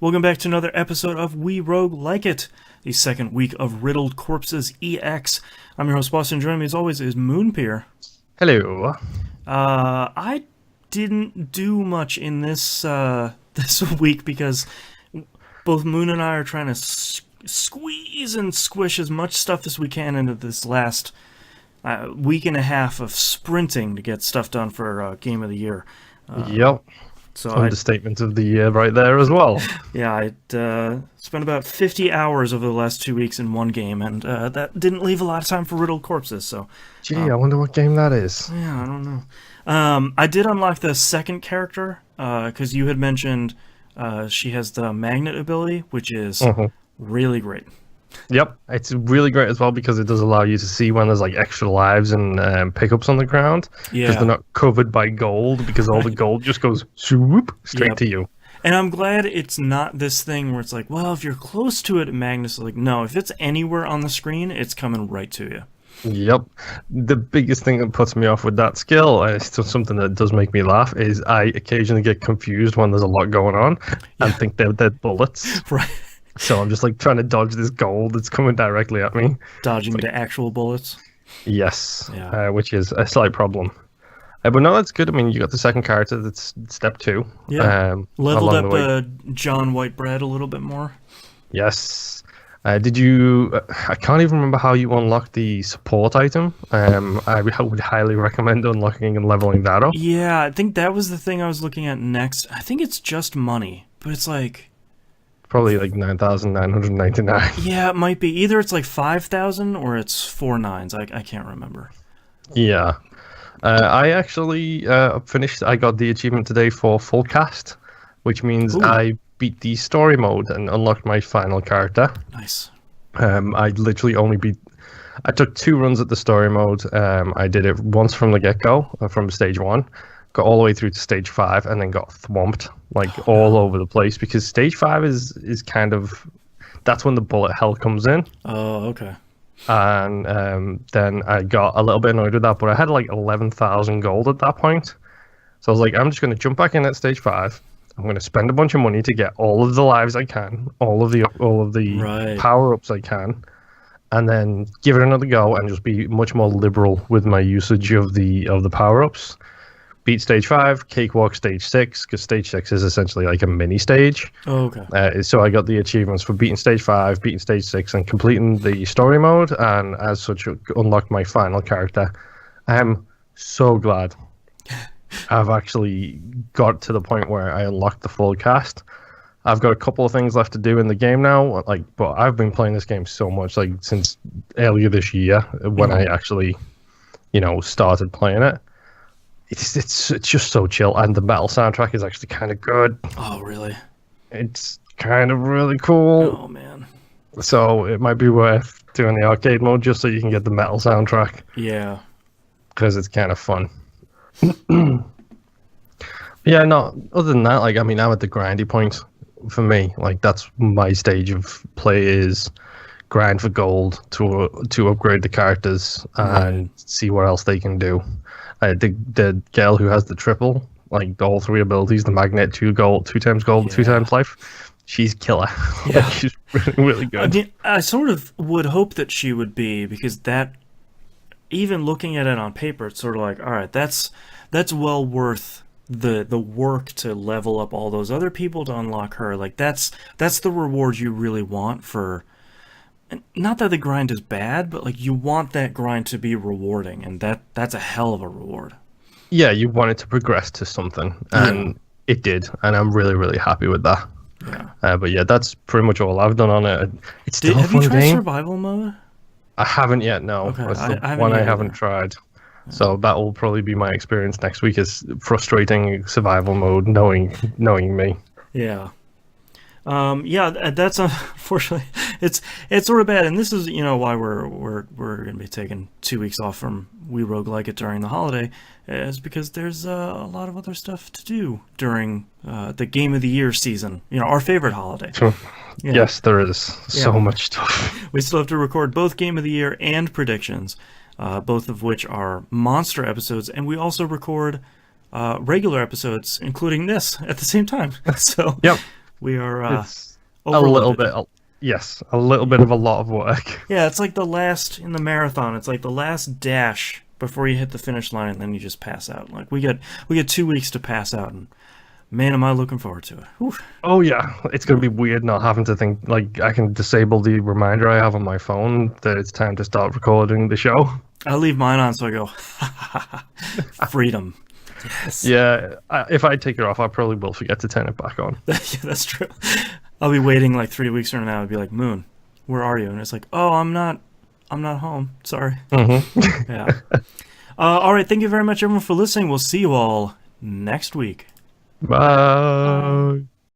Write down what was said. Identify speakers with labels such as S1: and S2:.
S1: Welcome back to another episode of We Roguelike It, the second week of Riddled Corpses EX. I'm your host, Boston. Joining me as always is Moonpeer.
S2: Hello.
S1: I didn't do much in this this week because both Moon and I are trying to squeeze and squish as much stuff as we can into this last week and a half of sprinting to get stuff done for Game of the Year.
S2: Yep.
S1: So
S2: Understatement of the year right there as well.
S1: Yeah, I spent about 50 hours over the last 2 weeks in one game, and that didn't leave a lot of time for Riddled Corpses, so...
S2: Gee, I wonder what game that is.
S1: Yeah, I don't know. I did unlock the second character, because you had mentioned she has the magnet ability, which is really great.
S2: Yep, it's really great as well because it does allow you to see when there's like extra lives and pickups on the ground.
S1: Yeah.
S2: Because they're not covered by gold, because all the gold just goes swoop straight to you.
S1: And I'm glad it's not this thing where it's like, well, if you're close to it, Magnus is like, no, if it's anywhere on the screen, it's coming right to you.
S2: Yep. The biggest thing that puts me off with that skill, and it's still something that does make me laugh, is I occasionally get confused when there's a lot going on and think they're bullets.
S1: Right.
S2: So I'm just like trying to dodge this gold that's coming directly at me.
S1: Dodging the actual bullets.
S2: Yes, which is a slight problem. But no, that's good. I mean, you got the second character. That's step 2.
S1: Yeah. Leveled up John Whitebread a little bit more.
S2: Yes. Did you... I can't even remember how you unlocked the support item. I would highly recommend unlocking and leveling that up.
S1: Yeah, I think that was the thing I was looking at next. I think it's just money, but it's like...
S2: Probably like 9,999.
S1: Yeah, it might be. Either it's like 5,000 or it's 4 nines. I can't remember.
S2: Yeah. I actually finished... I got the achievement today for full cast, which means I beat the story mode and unlocked my final character.
S1: Nice.
S2: I literally only beat... I took 2 runs at the story mode. I did it once from the get-go, from stage 1. Got all the way through to stage 5 and then got thwomped all over the place because stage 5 is kind of... That's when the bullet hell comes in.
S1: Oh, okay.
S2: And then I got a little bit annoyed with that, but I had like 11,000 gold at that point. So I was like, I'm just going to jump back in at stage 5. I'm going to spend a bunch of money to get all of the lives I can, all of the power-ups I can, and then give it another go and just be much more liberal with my usage of the power-ups. Beat stage 5, cakewalk stage 6, because stage 6 is essentially like a mini stage.
S1: Oh, okay.
S2: So I got the achievements for beating stage 5, beating stage 6, and completing the story mode, and as such, unlocked my final character. I am so glad I've actually got to the point where I unlocked the full cast. I've got a couple of things left to do in the game now, but I've been playing this game so much, since earlier this year when I actually, started playing it. It's just so chill, and the metal soundtrack is actually kind of good.
S1: Oh, really?
S2: It's kind of really cool.
S1: Oh, man.
S2: So it might be worth doing the arcade mode just so you can get the metal soundtrack.
S1: Yeah.
S2: Because it's kind of fun. Yeah, no, other than that, I'm at the grindy point for me. That's my stage of play is grind for gold to upgrade the characters and see what else they can do. The girl who has the triple, all 3 abilities, the magnet, 2 gold, 2 times gold, 2 times life, she's killer.
S1: Yeah.
S2: She's really, really good.
S1: I mean, I sort of would hope that she would be, because that, even looking at it on paper, it's sort of like, all right, that's well worth the work to level up all those other people to unlock her. That's the reward you really want for... Not that the grind is bad, but you want that grind to be rewarding, and that's a hell of a reward.
S2: Yeah, you want it to progress to something, and it did, and I'm really, really happy with that.
S1: Yeah.
S2: But yeah, that's pretty much all I've done on it. It's still a fun game.
S1: Have you tried survival mode?
S2: I haven't yet, no.
S1: Okay,
S2: That's
S1: I
S2: haven't tried. Yeah. So that will probably be my experience next week, is frustrating survival mode, knowing me.
S1: Yeah. That's unfortunately it's sort of bad, and this is why we're going to be taking 2 weeks off from We Roguelike It during the holiday, is because there's a lot of other stuff to do during the Game of the Year season. Our favorite holiday.
S2: Sure. Yeah. Yes, there is so much stuff.
S1: We still have to record both Game of the Year and predictions, both of which are monster episodes, and we also record regular episodes, including this, at the same time. So
S2: yep.
S1: We are
S2: It's a
S1: overloaded.
S2: little bit, yes, a little bit of a lot of work.
S1: Yeah, it's like the last in the marathon. It's like the last dash before you hit the finish line, and then you just pass out. Like we get 2 weeks to pass out, and man, am I looking forward to it. Whew.
S2: Oh yeah, it's gonna be weird not having to think. Like I can disable the reminder I have on my phone that it's time to start recording the show.
S1: I leave mine on, so I go, freedom. Yes.
S2: Yeah, if I take it off, I probably will forget to turn it back on.
S1: Yeah, that's true. I'll be waiting like 3 weeks from now. I'd be like, Moon, where are you? And it's like, oh, I'm not home. Sorry.
S2: Mm-hmm.
S1: Yeah. All right. Thank you very much, everyone, for listening. We'll see you all next week.
S2: Bye.